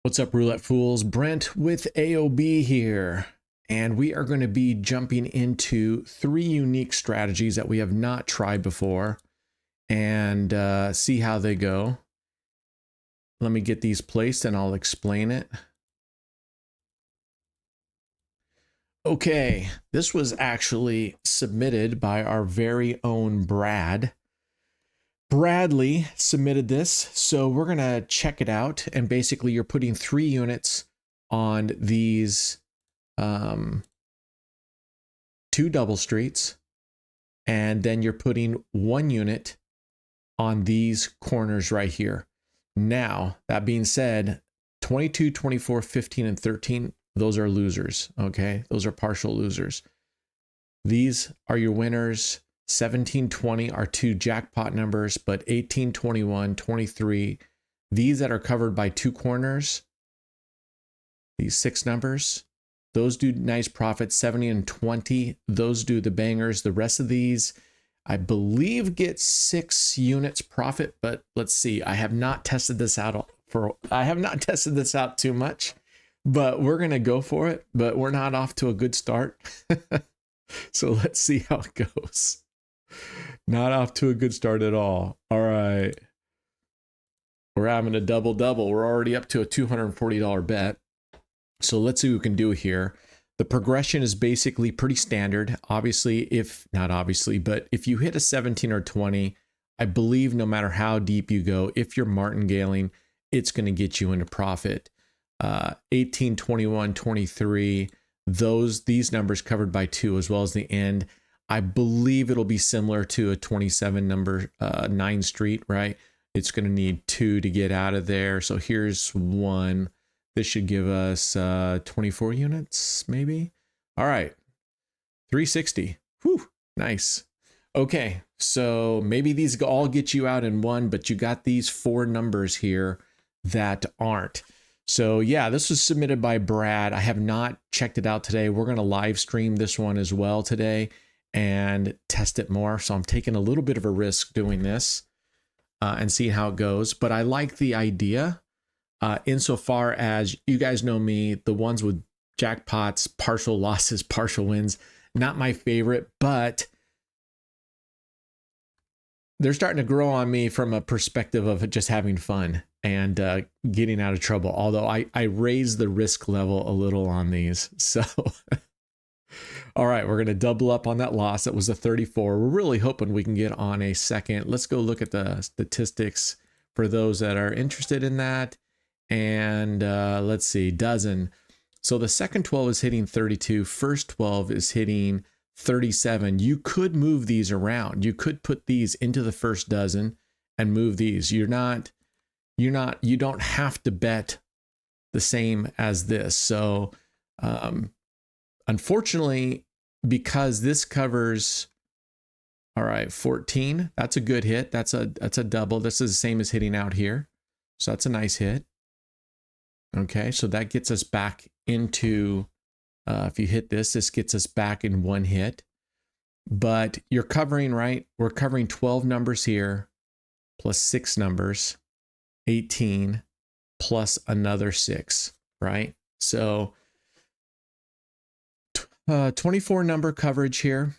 What's up, Roulette Fools? Brent with AOB here, and we are going to be jumping into three unique strategies that we have not tried before and see how they go. Let me get these placed and I'll explain it. Okay, this was actually submitted by our very own Brad. Bradley submitted this, so we're going to check it out. And basically, you're putting 3 units on these 2 double streets, and then you're putting 1 unit on these corners right here. Now, that being said, 22, 24, 15, and 13, those are losers, okay? Those are partial losers. These are your winners. 17, 20 are 2 jackpot numbers, but 18, 21, 23, these that are covered by 2 corners, these 6 numbers, those do nice profit. 70 and 20, those do the bangers. The rest of these, I believe, get 6 units profit, but let's see. I have not tested this out too much, but we're going to go for it, but we're not off to a good start. So let's see how it goes. Not off to a good start at all. All right. We're having a double-double. We're already up to a $240 bet. So let's see what we can do here. The progression is basically pretty standard. Obviously, but if you hit a 17 or 20, I believe no matter how deep you go, if you're martingaling, it's going to get you into profit. 18, 21, 23, these numbers covered by 2 as well as the end. I believe it'll be similar to a 27 number 9 street, right? It's going to need 2 to get out of there. So here's 1. This should give us 24 units, maybe. All right, 360. Whew, nice. Okay, so maybe these all get you out in 1, but you got these 4 numbers here that aren't. So yeah, this was submitted by Brad. I have not checked it out today. We're going to live stream this one as well today and test it more. So I'm taking a little bit of a risk doing this and seeing how it goes. But I like the idea insofar as you guys know me, the ones with jackpots, partial losses, partial wins, not my favorite, but they're starting to grow on me from a perspective of just having fun and getting out of trouble. Although I raise the risk level a little on these. So all right, we're going to double up on that loss. That was a 34. We're really hoping we can get on a second. Let's go look at the statistics for those that are interested in that. And let's see, dozen. So the second 12 is hitting 32. First 12 is hitting 37. You could move these around. You could put these into the first dozen and move these. You don't have to bet the same as this. So, unfortunately, because this covers, all right, 14, that's a good hit. That's a double. This is the same as hitting out here. So that's a nice hit. Okay, so that gets us back into, if you hit this gets us back in 1 hit. But you're covering, right? We're covering 12 numbers here, plus 6 numbers, 18, plus another 6, right? So 24 number coverage here.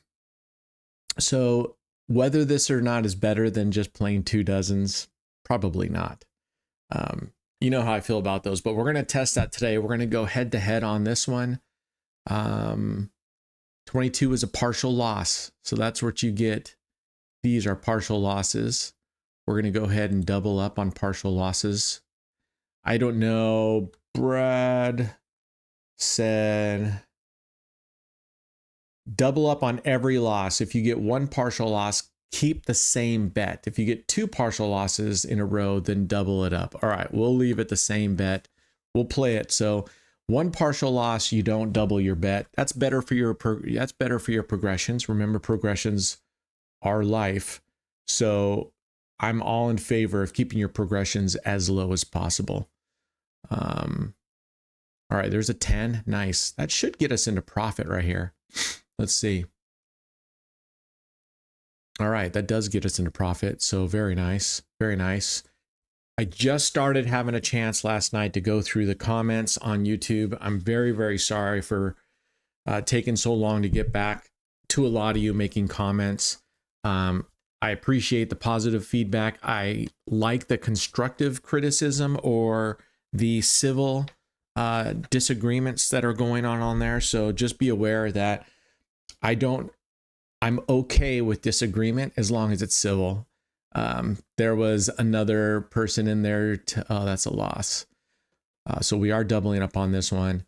So whether this or not is better than just playing 2 dozens, probably not. You know how I feel about those, but we're going to test that today. We're going to go head to head on this one. 22 is a partial loss. So that's what you get. These are partial losses. We're going to go ahead and double up on partial losses. I don't know. Brad said double up on every loss. If you get 1 partial loss, keep the same bet. If you get 2 partial losses in a row, then double it up. All right, we'll leave it the same bet. We'll play it. So 1 partial loss, you don't double your bet. That's better for your progressions. Remember, progressions are life. So I'm all in favor of keeping your progressions as low as possible. All right, there's a 10. Nice. That should get us into profit right here. Let's see. All right, that does get us into profit. So very nice. Very nice. I just started having a chance last night to go through the comments on YouTube. I'm very, very sorry for taking so long to get back to a lot of you making comments. I appreciate the positive feedback. I like the constructive criticism or the civil disagreements that are going on there. So just be aware that I'm okay with disagreement as long as it's civil. There was another person in there. Oh, that's a loss. So we are doubling up on this one.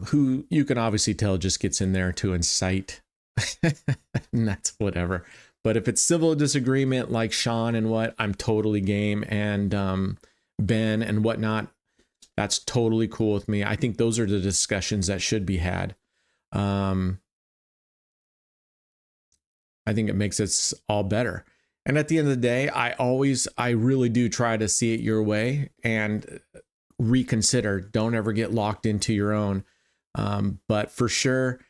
Who you can obviously tell just gets in there to incite. And that's whatever. But if it's civil disagreement like Sean and what, I'm totally game. And Ben and whatnot, that's totally cool with me. I think those are the discussions that should be had. I think it makes us all better. And at the end of the day, I really do try to see it your way and reconsider. Don't ever get locked into your own. But for sure,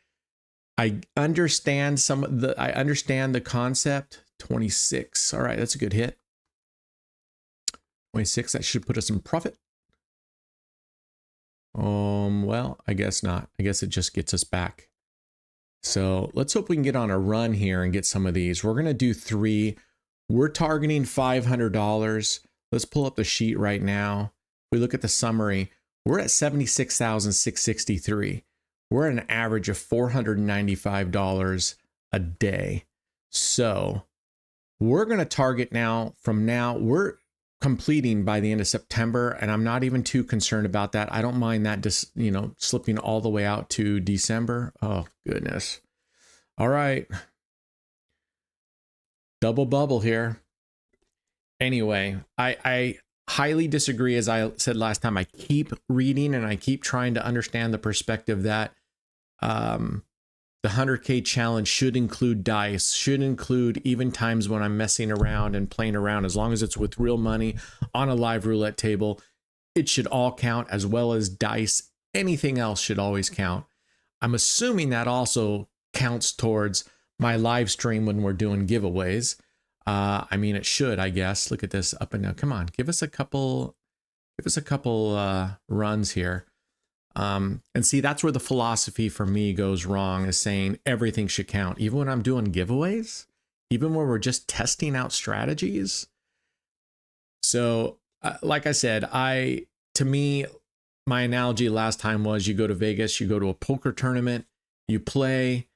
I understand the concept. 26. All right, that's a good hit. 26, that should put us in profit. Well, I guess not. I guess it just gets us back. So let's hope we can get on a run here and get some of these. We're going to do 3. We're targeting $500. Let's pull up the sheet right now. We look at the summary. We're at 76,663. We're at an average of $495 a day. So we're going to target now. From now, we're completing by the end of September, and I'm not even too concerned about that. I don't mind that just, slipping all the way out to December. Oh, goodness. All right. Double bubble here. Anyway, I highly disagree. As I said last time, I keep reading and I keep trying to understand the perspective that the 100K challenge should include dice, should include even times when I'm messing around and playing around. As long as it's with real money on a live roulette table, it should all count, as well as dice. Anything else should always count. I'm assuming that also counts towards my live stream when we're doing giveaways. I mean, it should, I guess. Look at this up and down. Come on, give us a couple runs here. And see, that's where the philosophy for me goes wrong, is saying everything should count, even when I'm doing giveaways, even when we're just testing out strategies. So, like I said, to me, my analogy last time was you go to Vegas, you go to a poker tournament, you play,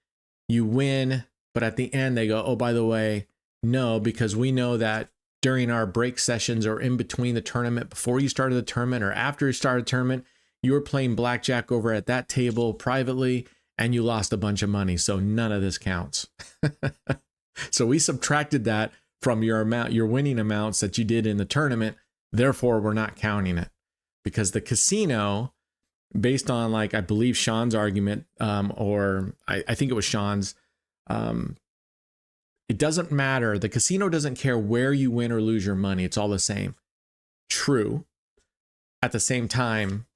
you win, but at the end they go, oh, by the way, no, because we know that during our break sessions or in between the tournament, before you started the tournament or after you started the tournament, you were playing blackjack over at that table privately and you lost a bunch of money. So none of this counts. So we subtracted that from your winning amounts that you did in the tournament. Therefore, we're not counting it, because the casino, based on, like, I believe Sean's argument, or I think it was Sean's, it doesn't matter. The casino doesn't care where you win or lose your money. It's all the same. True. At the same time,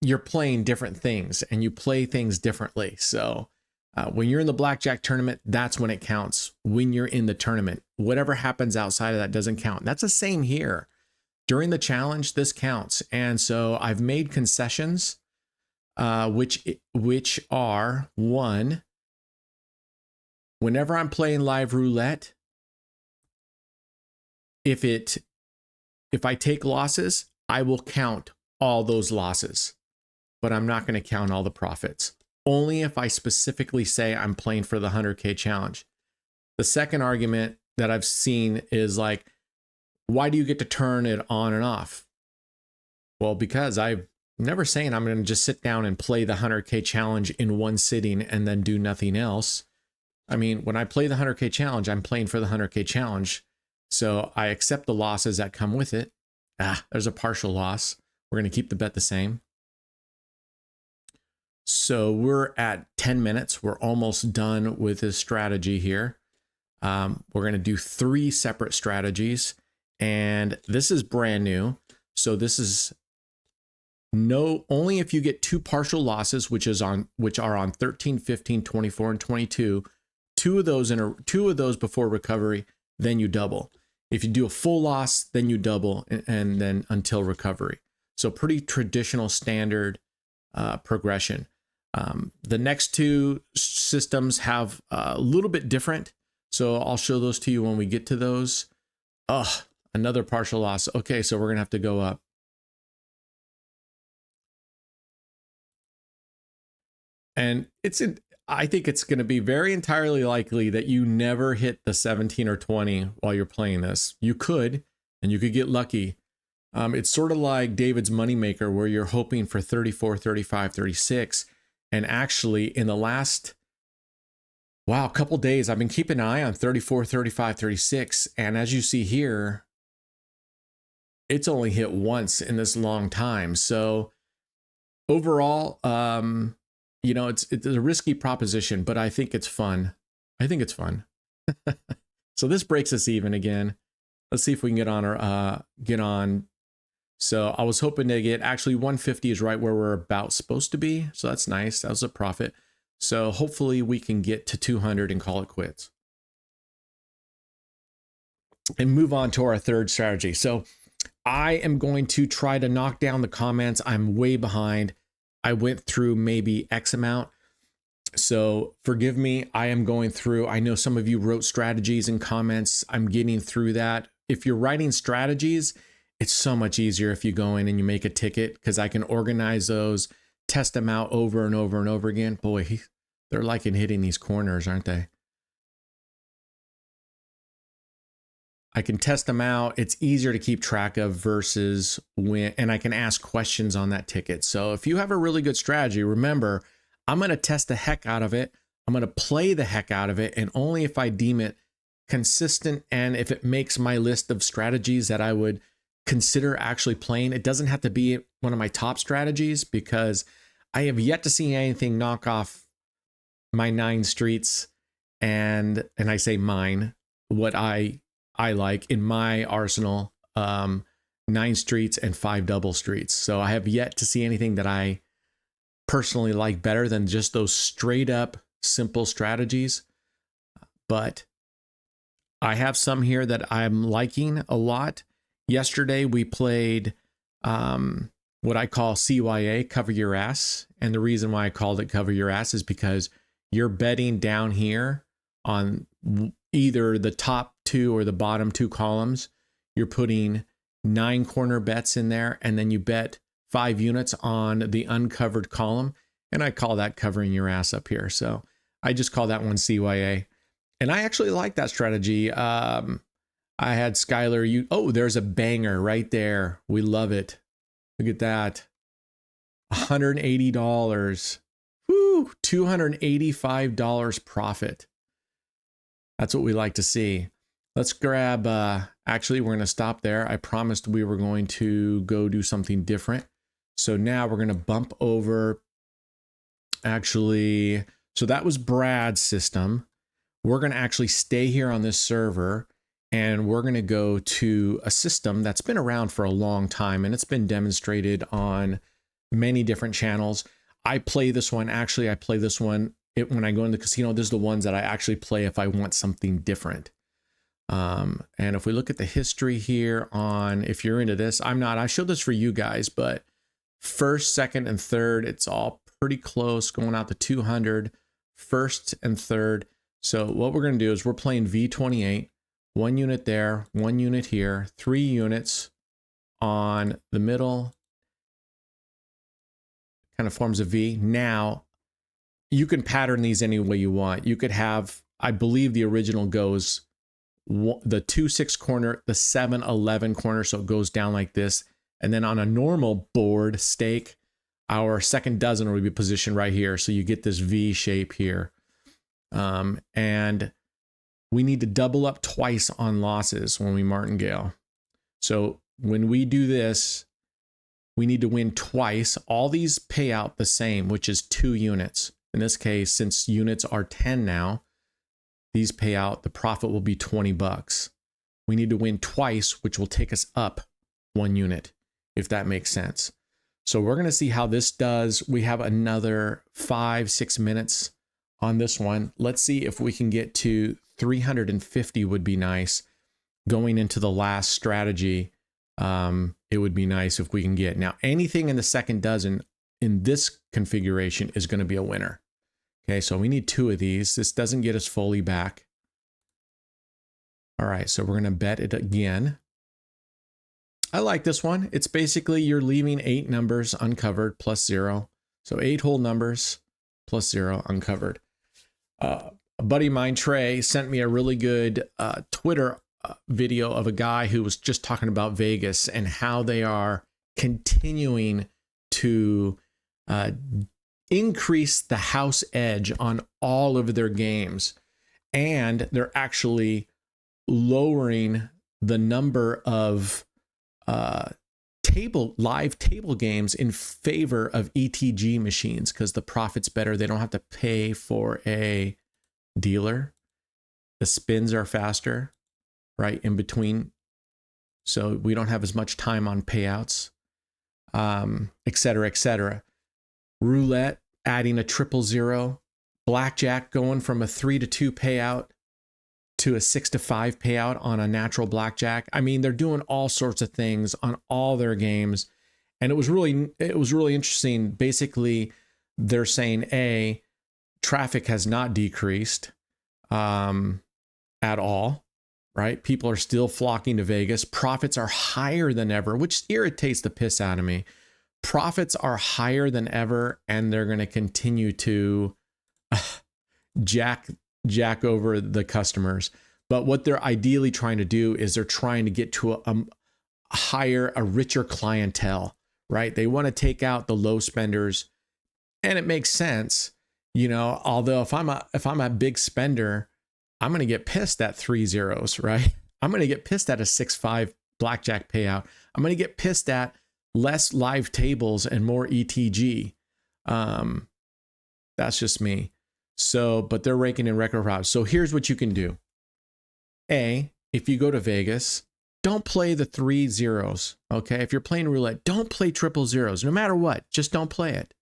you're playing different things and you play things differently. So when you're in the blackjack tournament, that's when it counts. When you're in the tournament, whatever happens outside of that doesn't count. That's the same here. During the challenge, this counts. And so I've made concessions, which are, one, whenever I'm playing live roulette, if I take losses, I will count all those losses, but I'm not going to count all the profits. Only if I specifically say I'm playing for the 100K challenge. The second argument that I've seen is like, why do you get to turn it on and off? Well, because I'm never saying I'm going to just sit down and play the 100K challenge in one sitting and then do nothing else. I mean, when I play the 100K challenge, I'm playing for the 100K challenge. So I accept the losses that come with it. There's a partial loss. We're going to keep the bet the same. So we're at 10 minutes. We're almost done with this strategy here. We're going to do 3 separate strategies, and this is brand new. So this is only if you get 2 partial losses, which are on 13, 15, 24, and 22. Two of those before recovery, then you double. If you do a full loss, then you double and then until recovery. So pretty traditional standard progression. The next two systems have a little bit different. So I'll show those to you when we get to those. Another partial loss. Okay, so we're going to have to go up. And I think it's going to be very entirely likely that you never hit the 17 or 20 while you're playing this. You could, and you could get lucky. It's sort of like David's Moneymaker, where you're hoping for 34, 35, 36. And actually, in the last, couple days, I've been keeping an eye on 34, 35, 36. And as you see here, it's only hit once in this long time. So overall, it's a risky proposition, but I think it's fun. So this breaks us even again. Let's see if we can get on. So I was hoping to get, actually 150 is right where we're about supposed to be. So that's nice. That was a profit. So hopefully we can get to 200 and call it quits. And move on to our third strategy. So I am going to try to knock down the comments. I'm way behind. I went through maybe X amount. So forgive me. I am going through. I know some of you wrote strategies and comments. I'm getting through that. If you're writing strategies, it's so much easier if you go in and you make a ticket, because I can organize those, test them out over and over and over again. Boy, they're liking hitting these corners, aren't they? I can test them out. It's easier to keep track of versus and I can ask questions on that ticket. So if you have a really good strategy, remember, I'm going to test the heck out of it. I'm going to play the heck out of it. And only if I deem it consistent and if it makes my list of strategies that I would consider actually playing. It doesn't have to be one of my top strategies, because I have yet to see anything knock off my 9 streets. And I say mine, what I like in my arsenal, 9 streets and 5 double streets. So I have yet to see anything that I personally like better than just those straight up simple strategies. But I have some here that I'm liking a lot. Yesterday we played what I call CYA, cover your ass. And the reason why I called it cover your ass is because you're betting down here on either the top 2 or the bottom 2 columns. You're putting 9 corner bets in there, and then you bet 5 units on the uncovered column. And I call that covering your ass up here. So I just call that one CYA. And I actually like that strategy. I had Skylar. There's a banger right there. We love it. Look at that. $180. Woo! $285 profit. That's what we like to see. Let's grab, actually, we're going to stop there. I promised we were going to go do something different. So now we're going to bump over. Actually, so that was Brad's system. We're going to actually stay here on this server. And we're going to go to a system that's been around for a long time, and it's been demonstrated on many different channels. I play this one. Actually, I play this one when I go in the casino. This is the ones that I actually play if I want something different. And if we look at the history here on, if you're into this, I'm not. I showed this for you guys, but first, second, and third, it's all pretty close, going out to 200, first and third. So what we're going to do is we're playing V28. 1 unit there, 1 unit here, 3 units on the middle, kind of forms a V. Now, you can pattern these any way you want. You could have, I believe the original goes the 2-6 corner, the 7-11 corner, so it goes down like this. And then on a normal board stake, our second dozen would be positioned right here. So you get this V shape here. And we need to double up twice on losses when we martingale. So when we do this, we need to win twice. All these pay out the same, which is 2 units. In this case, since units are 10 now, these pay out, the profit will be $20. We need to win twice, which will take us up 1 unit, if that makes sense. So we're going to see how this does. We have another 5-6 minutes on this one. Let's see if we can get to 350 would be nice. going into the last strategy, it would be nice if we can get. Now, anything in the second dozen in this configuration is going to be a winner. Okay, so we need 2 of these. This doesn't get us fully back. All right, so we're going to bet it again. I like this one. It's basically you're leaving 8 numbers uncovered plus 0. So 8 whole numbers plus 0 uncovered. A buddy of mine, Trey, sent me a really good Twitter video of a guy who was just talking about Vegas and how they are continuing to increase the house edge on all of their games. And they're actually lowering the number of live table games in favor of ETG machines because the profit's better. They don't have to pay for a dealer. The spins are faster, right, in between. So we don't have as much time on payouts, et cetera, et cetera. Roulette adding a 000. Blackjack going from a 3-2 payout to a 6-5 payout on a natural blackjack. I mean, they're doing all sorts of things on all their games. And it was really interesting. Basically, they're saying, traffic has not decreased at all, right? People are still flocking to Vegas. Profits are higher than ever, which irritates the piss out of me. Profits are higher than ever, and they're going to continue to jack over the customers. But what they're ideally trying to do is they're trying to get to a richer clientele, right? They want to take out the low spenders, and it makes sense, you know. Although if I'm a big spender, I'm going to get pissed at 3 zeros, right? I'm going to get pissed at a 6-5 blackjack payout. I'm going to get pissed at less live tables and more ETG. That's just me. So, but they're raking in record profits. So here's what you can do. If you go to Vegas, don't play the 3 zeros. Okay. If you're playing roulette, don't play 000s, no matter what, just don't play it.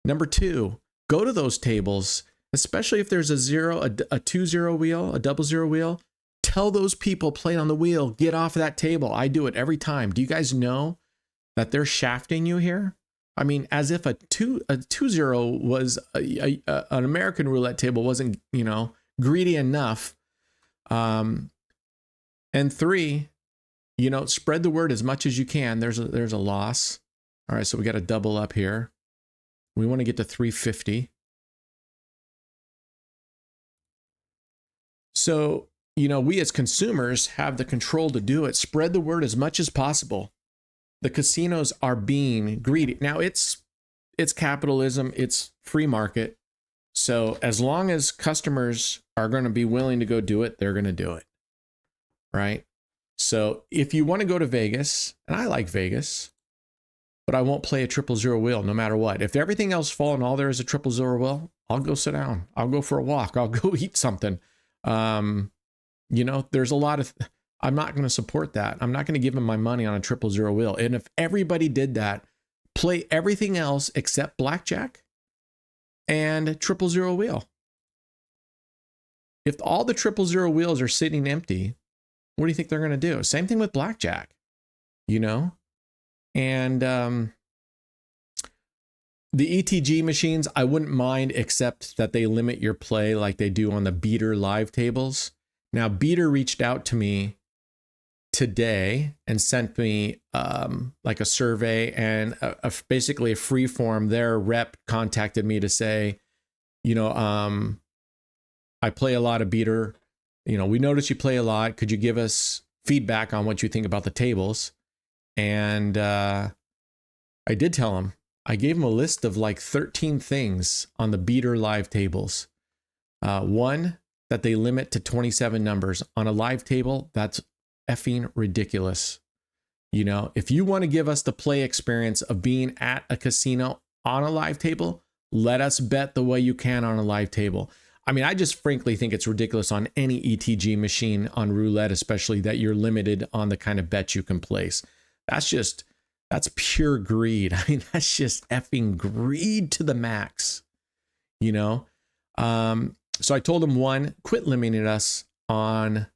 Number 2, go to those tables, especially if there's a 2-0 wheel, a 000 wheel, tell those people playing on the wheel, get off of that table. I do it every time. Do you guys know that they're shafting you here? I mean, as if a 2-0 was an American roulette table wasn't, you know, greedy enough. And 3, you know, spread the word as much as you can. There's a loss. All right, so we got to double up here. We want to get to 350. So, you know, we as consumers have the control to do it. Spread the word as much as possible. The casinos are being greedy. Now it's capitalism, it's free market. So as long as customers are going to be willing to go do it, they're going to do it. Right? So if you want to go to Vegas, and I like Vegas, but I won't play a 000 wheel no matter what. If everything else falls and all there is a 000 wheel, I'll go sit down. I'll go for a walk. I'll go eat something. You know, there's a lot of, I'm not going to support that. I'm not going to give them my money on a 000 wheel. And if everybody did that, play everything else except blackjack and 000 wheel. If all the 000 wheels are sitting empty, what do you think they're going to do? Same thing with blackjack, you know? And the ETG machines, I wouldn't mind, except that they limit your play like they do on the beater live tables. Now, Beater reached out to me today and sent me like a survey and basically a free form. Their rep contacted me to say, you know, I play a lot of Beater. You know, we noticed you play a lot. Could you give us feedback on what you think about the tables? And I did tell him. I gave him a list of like 13 things on the Beater live tables. One, that they limit to 27 numbers. On a live table, that's effing ridiculous. You know, if you want to give us the play experience of being at a casino on a live table, let us bet the way you can on a live table. I mean, I just frankly think it's ridiculous on any ETG machine, on roulette especially, that you're limited on the kind of bet you can place. That's pure greed. I mean, that's just effing greed to the max, you know? So I told him, one, quit limiting us on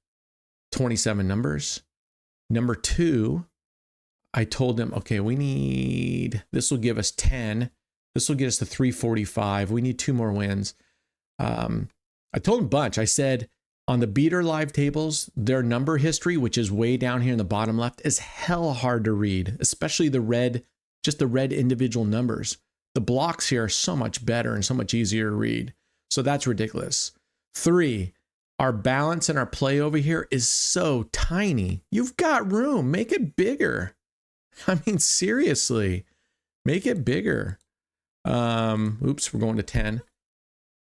27 numbers. Number 2, I told them, okay, this will give us 10. This will get us to 345. We need 2 more wins. I told them a bunch. I said, on the beater live tables, their number history, which is way down here in the bottom left, is hell hard to read, especially the red individual numbers. The blocks here are so much better and so much easier to read. So that's ridiculous. 3, our balance and our play over here is so tiny. You've got room. Make it bigger. I mean, seriously, make it bigger. Oops, we're going to 10.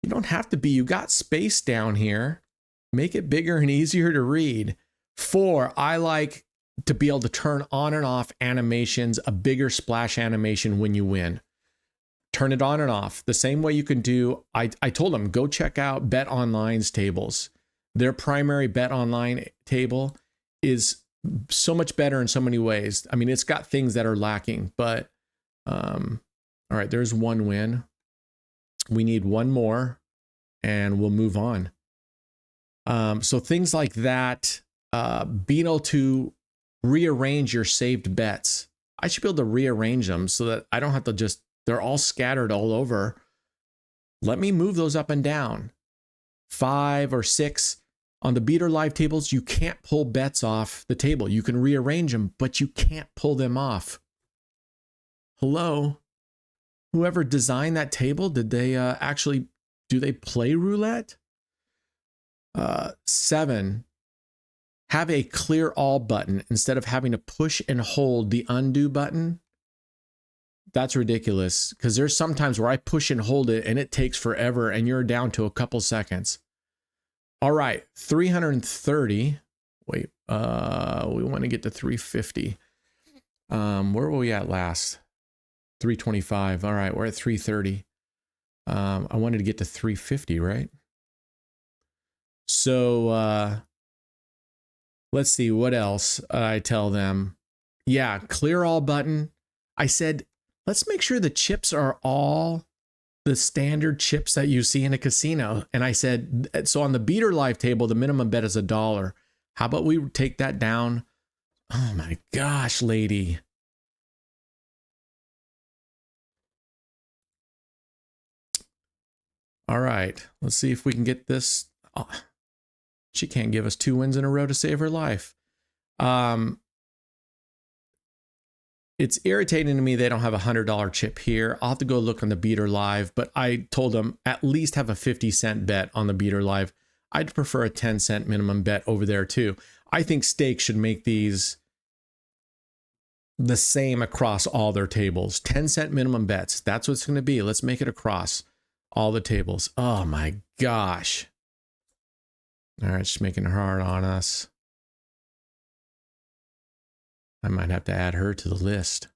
You don't have to be. You got space down here. Make it bigger and easier to read. 4, I like to be able to turn on and off animations, a bigger splash animation when you win. Turn it on and off. The same way you can do, I told them, go check out Bet Online's tables. Their primary Bet Online table is so much better in so many ways. I mean, it's got things that are lacking, but all right, there's 1 win. We need 1 more and we'll move on. So things like that, being able to rearrange your saved bets. I should be able to rearrange them so that I don't have to they're all scattered all over. Let me move those up and down. 5 or 6 on the beater live tables, you can't pull bets off the table. You can rearrange them, but you can't pull them off. Hello? Whoever designed that table, did they do they play roulette? 7, have a clear all button instead of having to push and hold the undo button. That's ridiculous, because there's sometimes where I push and hold it and it takes forever and you're down to a couple seconds. All right, 330. Wait, we want to get to 350. Where were we at last? 325. All right, we're at 330. I wanted to get to 350, right? So let's see what else I tell them. Yeah, clear all button. I said, let's make sure the chips are all the standard chips that you see in a casino. And I said, so on the beater live table, the minimum bet is $1. How about we take that down? Oh my gosh, lady. All right, let's see if we can get this. Oh, she can't give us 2 wins in a row to save her life. It's irritating to me they don't have a $100 chip here. I'll have to go look on the beater live, but I told them at least have a 50-cent bet on the beater live. I'd prefer a 10-cent minimum bet over there too. I think Stake should make these the same across all their tables. 10-cent minimum bets. That's what it's going to be. Let's make it across all the tables. Oh my gosh. All right, just making it hard on us. I might have to add her to the list.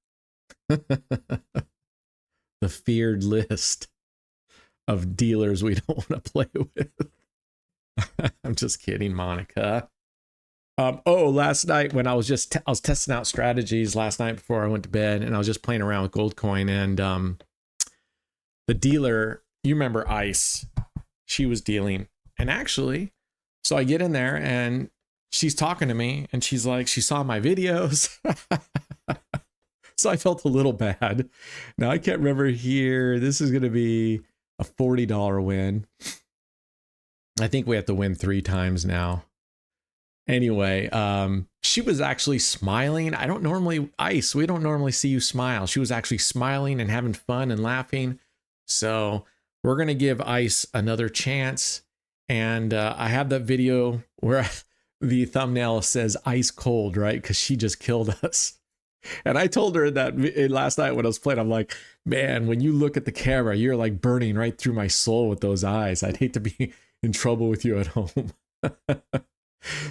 The feared list of dealers we don't want to play with. I'm just kidding, Monica. Last night when I was testing out strategies last night before I went to bed, and I was just playing around with gold coin, and the dealer, you remember Ice, she was dealing, and actually, so I get in there and she's talking to me and she's like, she saw my videos. So I felt a little bad. Now I can't remember here. This is going to be a $40 win. I think we have to win 3 times now. Anyway, she was actually smiling. Ice, we don't normally see you smile. She was actually smiling and having fun and laughing. So we're going to give Ice another chance. And I have that video where the thumbnail says ice cold, right? Because she just killed us. And I told her that last night when I was playing, I'm like, man, when you look at the camera, you're like burning right through my soul with those eyes. I'd hate to be in trouble with you at home.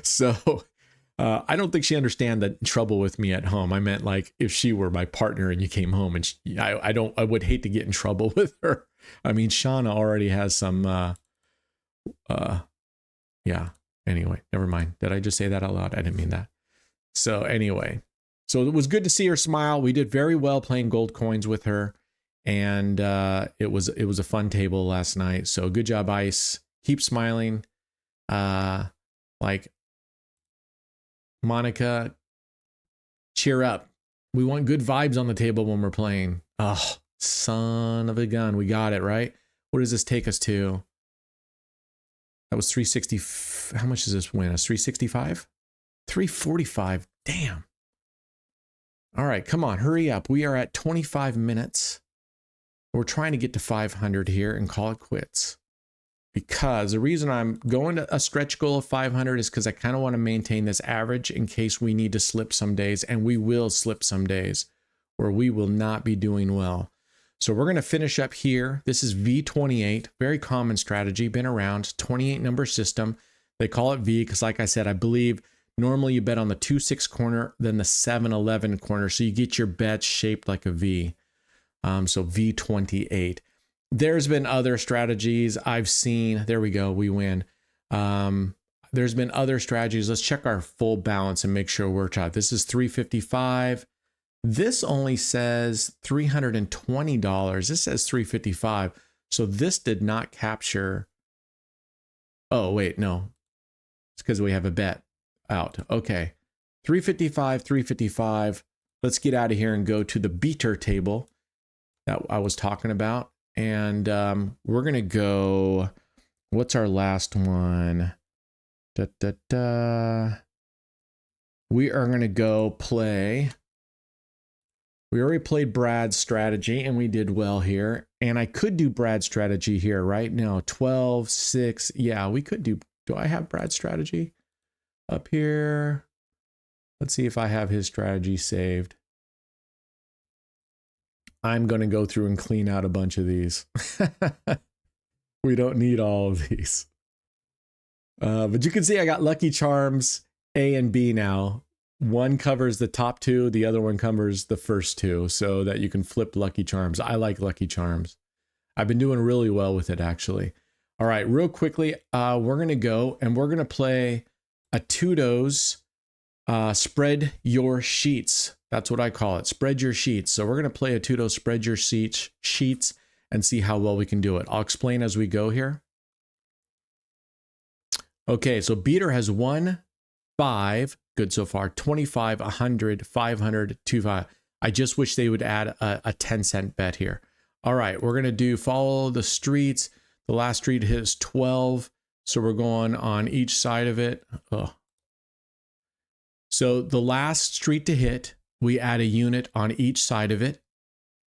So I don't think she understand the trouble with me at home. I meant like if she were my partner and you came home, and I would hate to get in trouble with her. I mean, Shauna already has some, yeah. Anyway, never mind. Did I just say that out loud? I didn't mean that. So anyway, so it was good to see her smile. We did very well playing gold coins with her, and it was a fun table last night. So good job, Ice. Keep smiling. Like Monica, cheer up. We want good vibes on the table when we're playing. Oh, son of a gun. We got it, right? What does this take us to? That was 360. How much does this win us? 365? 345. Damn. All right, come on, hurry up. We are at 25 minutes. We're trying to get to 500 here and call it quits. Because the reason I'm going to a stretch goal of 500 is because I kind of want to maintain this average in case we need to slip some days, and we will slip some days where we will not be doing well. So we're going to finish up here. This is V28, very common strategy, been around, 28 number system. They call it V because, like I said, I believe normally you bet on the 2-6 corner, then the 7-11 corner, so you get your bets shaped like a V. So V28. There's been other strategies I've seen. There we go. We win. There's been other strategies. Let's check our full balance and make sure we're tight. This is 355. This only says $320. This says 355. So this did not capture. Oh, wait, no. It's because we have a bet out. Okay. 355, 355. Let's get out of here and go to the beater table that I was talking about. And we're going to go, what's our last one? We are going to go play. We already played Brad's strategy and we did well here. And I could do Brad's strategy here, right? No, 12, 6. Yeah, we could do I have Brad's strategy up here? Let's see if I have his strategy saved. I'm going to go through and clean out a bunch of these. We don't need all of these. But you can see I got Lucky Charms A and B now. One covers the top two. The other one covers the first two so that you can flip Lucky Charms. I like Lucky Charms. I've been doing really well with it, actually. All right, real quickly, we're going to go and we're going to play a Tudo's spread your sheets. That's what I call it. Spread your sheets. So we're going to play a Tudo spread your sheets and see how well we can do it. I'll explain as we go here. Okay, so beater has 1, 5, good so far, 25, 100, 500, 25. I just wish they would add a 10-cent bet here. All right, we're going to follow the streets. The last street is 12, so we're going on each side of it. Oh. So the last street to hit, we add a unit on each side of it.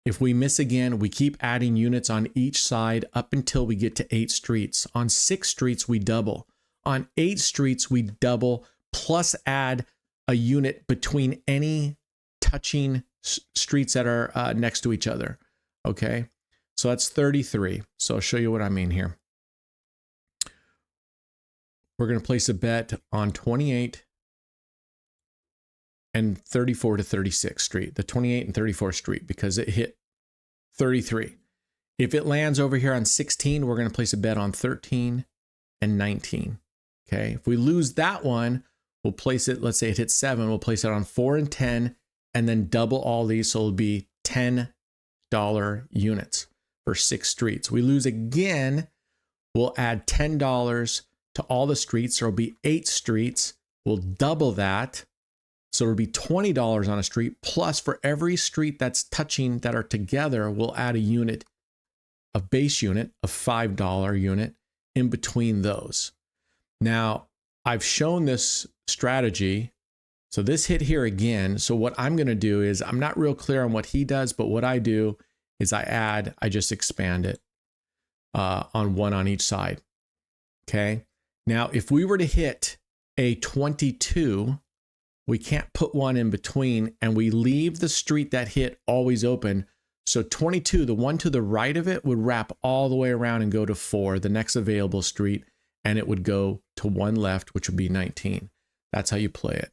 If we miss again, we keep adding units on each side up until we get to 8 streets. On 6 streets, we double. On 8 streets, we double plus add a unit between any touching streets that are next to each other. Okay, so that's 33. So I'll show you what I mean here. We're going to place a bet on 28 and 34 to 36 street, the 28 and 34 street, because it hit 33. If it lands over here on 16, we're going to place a bet on 13 and 19. Okay, if we lose that one, we'll place it, let's say it hits 7, we'll place it on 4 and 10, and then double all these, so it'll be $10 units for 6 streets. We lose again, we'll add $10 to all the streets. There'll be 8 streets. We'll double that. So it'll be $20 on a street, plus for every street that's touching that are together, we'll add a unit, a base unit, a $5 unit in between those. Now, I've shown this strategy. So this hit here again. So what I'm going to do is, I'm not real clear on what he does, but what I do is I just expand it on one on each side. Okay. Now, if we were to hit a 22, we can't put one in between, and we leave the street that hit always open. So 22, the one to the right of it, would wrap all the way around and go to 4, the next available street, and it would go to 1 left, which would be 19. That's how you play it.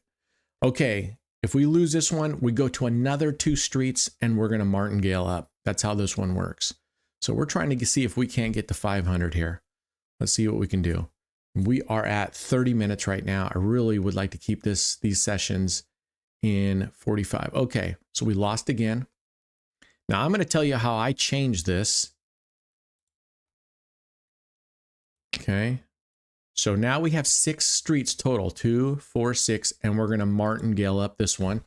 Okay, if we lose this one, we go to another 2 streets, and we're going to martingale up. That's how this one works. So we're trying to see if we can't get to 500 here. Let's see what we can do. We are at 30 minutes right now. I really would like to keep these sessions in 45. Okay, so we lost again. Now I'm going to tell you how I changed this. Okay, So now we have 6 streets total, 2, 4, 6, and we're going to martingale up this one.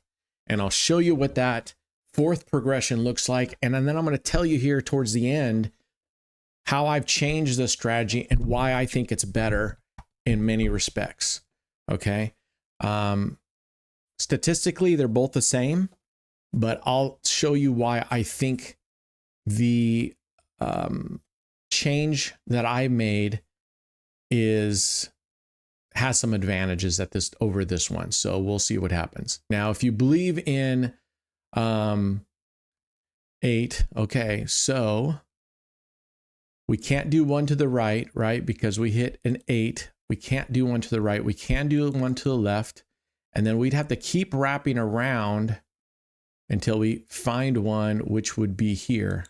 And I'll show you what that fourth progression looks like. And then I'm going to tell you here towards the end how I've changed the strategy and why I think it's better in many respects. Okay. Statistically, they're both the same, but I'll show you why I think the change that I made has some advantages at this over this one. So we'll see what happens. Now, if you believe in 8, okay, so we can't do one to the right, right? Because we hit an 8. We can't do one to the right. We can do one to the left. And then we'd have to keep wrapping around until we find one, which would be here.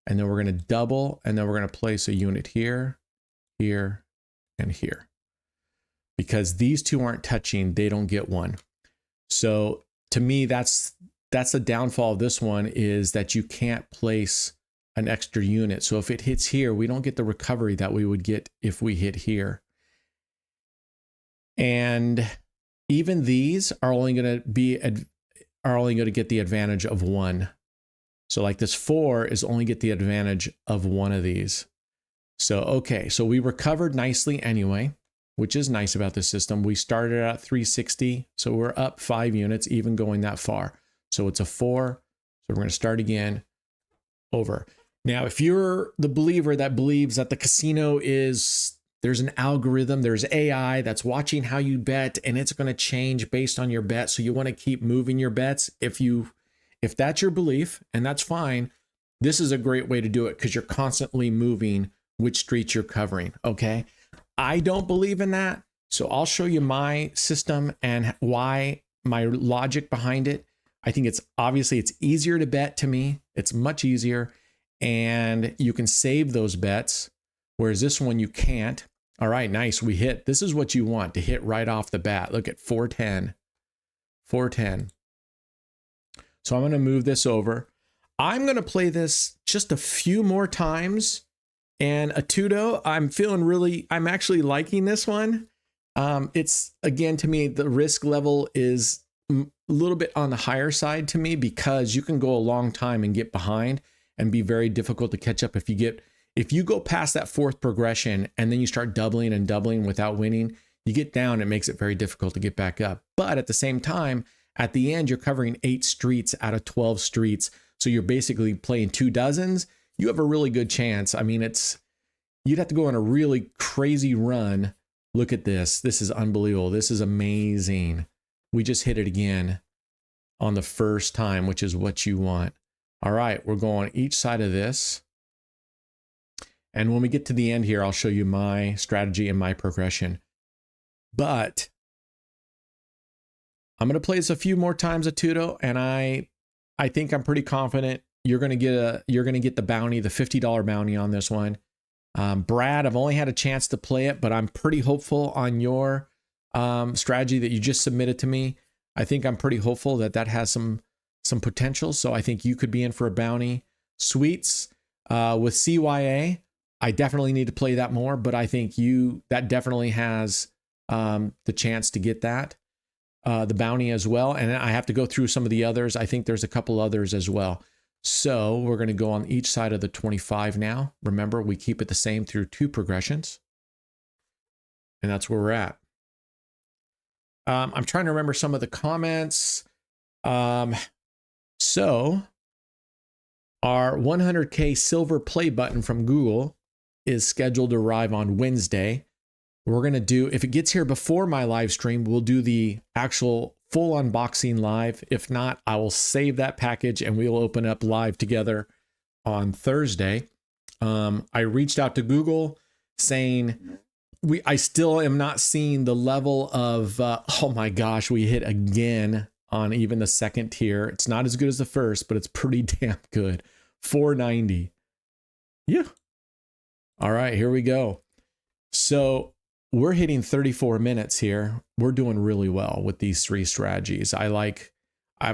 And then we're going to double, and then we're going to place a unit here, here, and here. Because these two aren't touching, they don't get one. So to me, that's the downfall of this one, is that you can't place an extra unit. So if it hits here, we don't get the recovery that we would get if we hit here. And even these are only going to get the advantage of one. So like this 4 is only get the advantage of one of these. So, okay, so we recovered nicely anyway, which is nice about this system. We started at 360, so we're up 5 units, even going that far. So it's a 4, so we're going to start again, over. Now, if you're the believer that believes that the casino there's an algorithm, there's AI that's watching how you bet, and it's going to change based on your bet, so you want to keep moving your bets. If that's your belief, and that's fine, this is a great way to do it, because you're constantly moving which streets you're covering, okay? I don't believe in that, so I'll show you my system and why, my logic behind it. I think it's easier to bet to me. It's much easier, and you can save those bets, whereas this one you can't. All right, nice, we hit. This is what you want to hit right off the bat. Look at 410, 410. So I'm going to move this over. I'm going to play this just a few more times. And a Tudo, I'm actually liking this one. It's, again, to me, the risk level is a little bit on the higher side to me, because you can go a long time and get behind and be very difficult to catch up. If you go past that fourth progression and then you start doubling and doubling without winning, you get down, it makes it very difficult to get back up. But at the same time, at the end, you're covering 8 streets out of 12 streets. So you're basically playing 2 dozens. You have a really good chance. I mean, you'd have to go on a really crazy run. Look at this. This is unbelievable. This is amazing. We just hit it again on the first time, which is what you want. All right, we're going each side of this. And when we get to the end here, I'll show you my strategy and my progression. But I'm going to play this a few more times at Tudo, and I think I'm pretty confident you're going to get the bounty, the $50 bounty on this one. Brad, I've only had a chance to play it, but I'm pretty hopeful on your strategy that you just submitted to me. I think I'm pretty hopeful that has some potential. So I think you could be in for a bounty. Sweets with CYA, I definitely need to play that more, but I think that definitely has the chance to get that. The bounty as well. And I have to go through some of the others. I think there's a couple others as well. So we're going to go on each side of the 25 now. Remember, we keep it the same through 2 progressions. And that's where we're at. I'm trying to remember some of the comments. So our 100K silver play button from Google is scheduled to arrive on Wednesday. We're going to do, if it gets here before my live stream, we'll do the actual full unboxing live. If not, I will save that package and we'll open up live together on Thursday. I reached out to Google saying I still am not seeing the level of, oh my gosh, we hit again on even the second tier. It's not as good as the first, but it's pretty damn good. 490. Yeah. All right, here we go. So we're hitting 34 minutes here. We're doing really well with these 3 strategies. I'm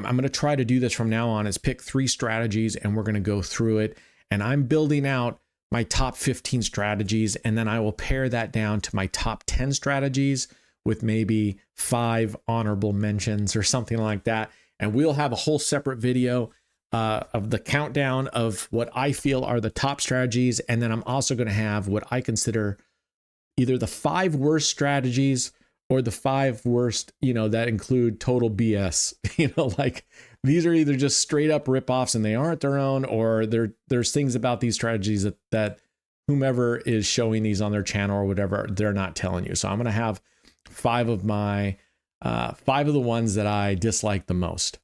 going to try to do this from now on, is pick 3 strategies and we're going to go through it. And I'm building out my top 15 strategies, and then I will pare that down to my top 10 strategies with maybe 5 honorable mentions or something like that. And we'll have a whole separate video of the countdown of what I feel are the top strategies. And then I'm also going to have what I consider either the 5 worst strategies or the 5 worst, that include total BS. Like these are either just straight up ripoffs and they aren't their own, or there's things about these strategies that whomever is showing these on their channel or whatever, they're not telling you. So I'm going to have 5 of my 5 of the ones that I dislike the most.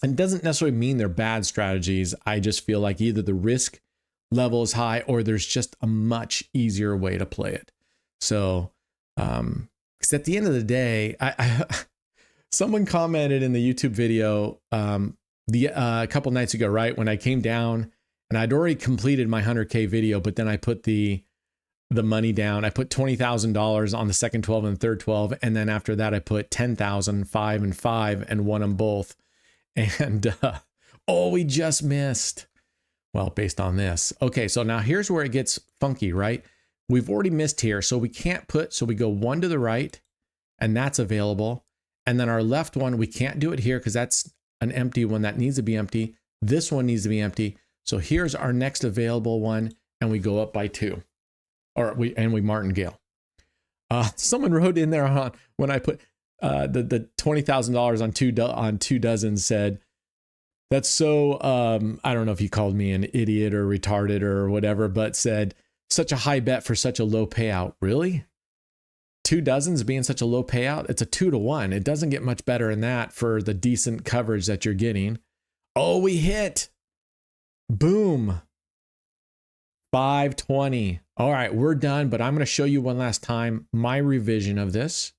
And it doesn't necessarily mean they're bad strategies. I just feel like either the risk level is high or there's just a much easier way to play it. So, because at the end of the day, someone commented in the YouTube video a couple nights ago, right, when I came down and I'd already completed my 100K video, but then I put the money down. I put $20,000 on the second 12 and third 12, and then after that I put 10,000, 5 and 5, and won them both. And we just missed. Well, based on this. Okay, so now here's where it gets funky, right? We've already missed here, so we can't so we go 1 to the right, and that's available. And then our left one, we can't do it here because that's an empty one that needs to be empty. This one needs to be empty. So here's our next available one, and we go up by 2. We martingale. Someone wrote in there when I put the $20,000 on 2 dozen, said, that's so, I don't know if he called me an idiot or retarded or whatever, but said, such a high bet for such a low payout. Really? 2 dozens being such a low payout? It's a 2 to 1. It doesn't get much better than that for the decent coverage that you're getting. Oh, we hit. Boom. 520. All right, we're done, but I'm going to show you one last time my revision of this.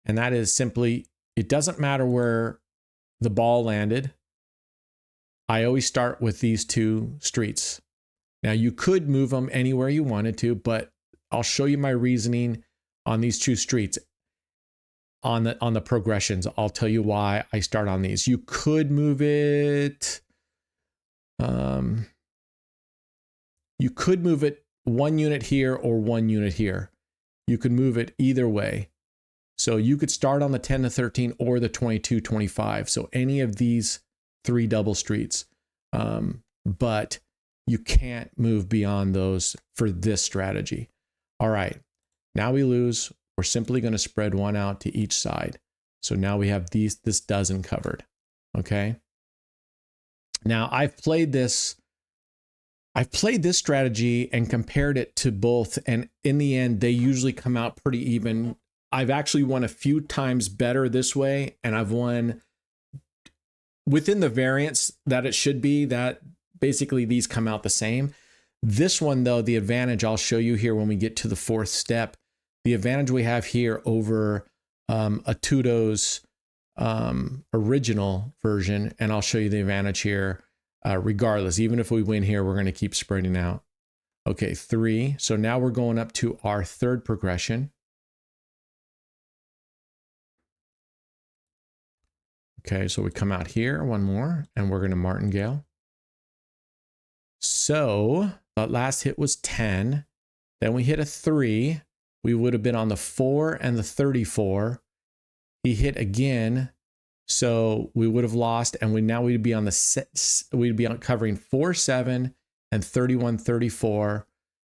And that is simply, it doesn't matter where the ball landed. I always start with these 2 streets. Now you could move them anywhere you wanted to, but I'll show you my reasoning on these 2 streets. On the progressions, I'll tell you why I start on these. You could move it. You could move it 1 unit here or 1 unit here. You could move it either way. So you could start on the 10 to 13 or the 22, 25. So any of these 3 double streets. But you can't move beyond those for this strategy. All right. Now we lose. We're simply going to spread 1 out to each side. So now we have this dozen covered. Okay. Now I've played this strategy and compared it to both. And in the end, they usually come out pretty even. I've actually won a few times better this way. And I've won within the variance that it should be, that basically these come out the same. This one though, the advantage I'll show you here when we get to the 4th step, the advantage we have here over a Tudo's original version. And I'll show you the advantage here. Regardless, even if we win here, we're going to keep spreading out. Okay, 3. So now we're going up to our 3rd progression. Okay, so we come out here, 1 more, and we're going to martingale. So that last hit was 10. Then we hit a 3. We would have been on the 4 and the 34. He hit again. So we would have lost, and we'd be on we'd be on covering 4, 7 and 31, 34,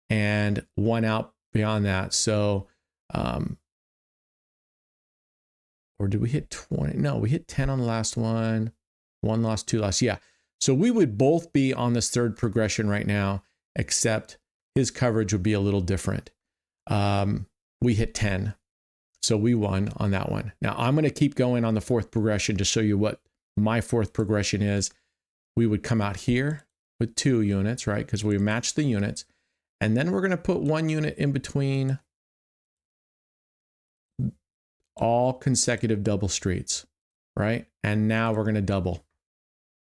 and 1 out beyond that. So, or did we hit 20? No, we hit 10 on the last one. 1 lost, 2 lost. Yeah. So we would both be on this 3rd progression right now, except his coverage would be a little different. We hit 10. So we won on that one. Now I'm going to keep going on the 4th progression to show you what my 4th progression is. We would come out here with 2 units, right? Because we matched the units. And then we're going to put 1 unit in between all consecutive double streets, right? And now we're going to double.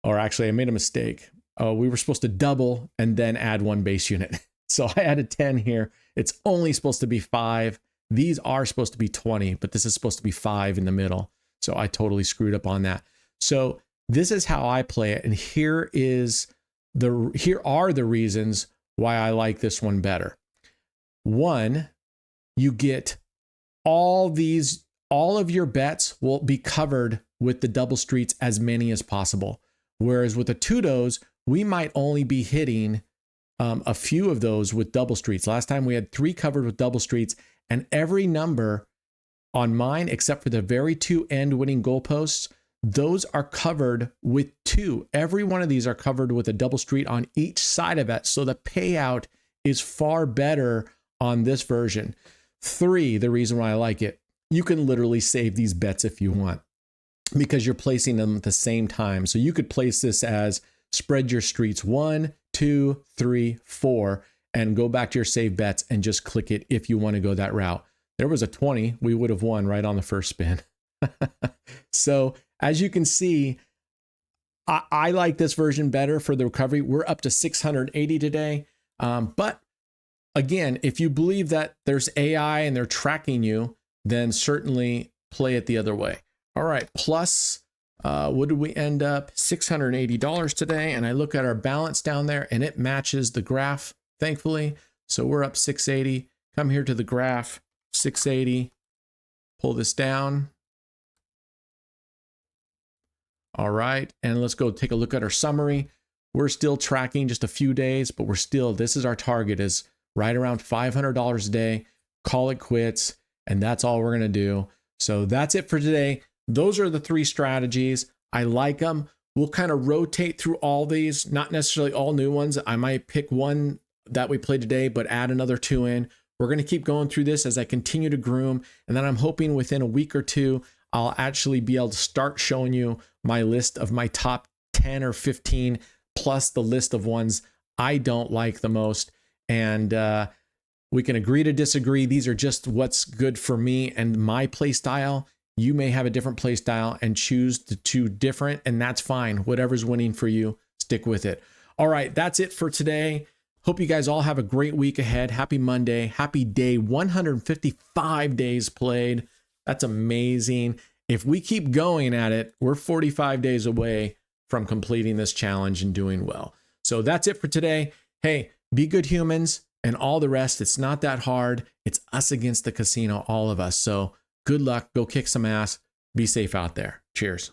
Or actually, I made a mistake. We were supposed to double and then add 1 base unit. So I added 10 here. It's only supposed to be 5. These are supposed to be 20, but this is supposed to be 5 in the middle. So I totally screwed up on that. So this is how I play it. And here are the reasons why I like this one better. One, you get all of your bets will be covered with the double streets, as many as possible. Whereas with the Tudos, we might only be hitting a few of those with double streets. Last time we had 3 covered with double streets, and every number on mine, except for the very 2 end winning goalposts, those are covered with 2. Every one of these are covered with a double street on each side of it. So the payout is far better on this version. 3, the reason why I like it, you can literally save these bets if you want, because you're placing them at the same time. So you could place this as spread your streets 1, 2, 3, 4, and go back to your save bets and just click it if you want to go that route. There was a 20, we would have won right on the first spin. So as you can see, I like this version better for the recovery. We're up to 680 today. But again, if you believe that there's AI and they're tracking you, then certainly play it the other way. All right, plus, what did we end up? $680 today. And I look at our balance down there and it matches the graph, thankfully. So we're up 680. Come here to the graph, 680. Pull this down. All right, and let's go take a look at our summary. We're still tracking just a few days, but this is our target, is right around $500 a day. Call it quits, and that's all we're gonna do. So that's it for today. Those are the 3 strategies. I like them. We'll kind of rotate through all these, not necessarily all new ones. I might pick one that we played today, but add another 2 in. We're going to keep going through this as I continue to groom. And then I'm hoping within a week or 2, I'll actually be able to start showing you my list of my top 10 or 15, plus the list of ones I don't like the most. And we can agree to disagree. These are just what's good for me and my play style. You may have a different play style and choose the 2 different, and that's fine. Whatever's winning for you, stick with it. All right, that's it for today. Hope you guys all have a great week ahead. Happy Monday. Happy day 155 days played. That's amazing. If we keep going at it, we're 45 days away from completing this challenge and doing well. So that's it for today. Hey, be good humans and all the rest. It's not that hard. It's us against the casino, all of us. So good luck. Go kick some ass. Be safe out there. Cheers.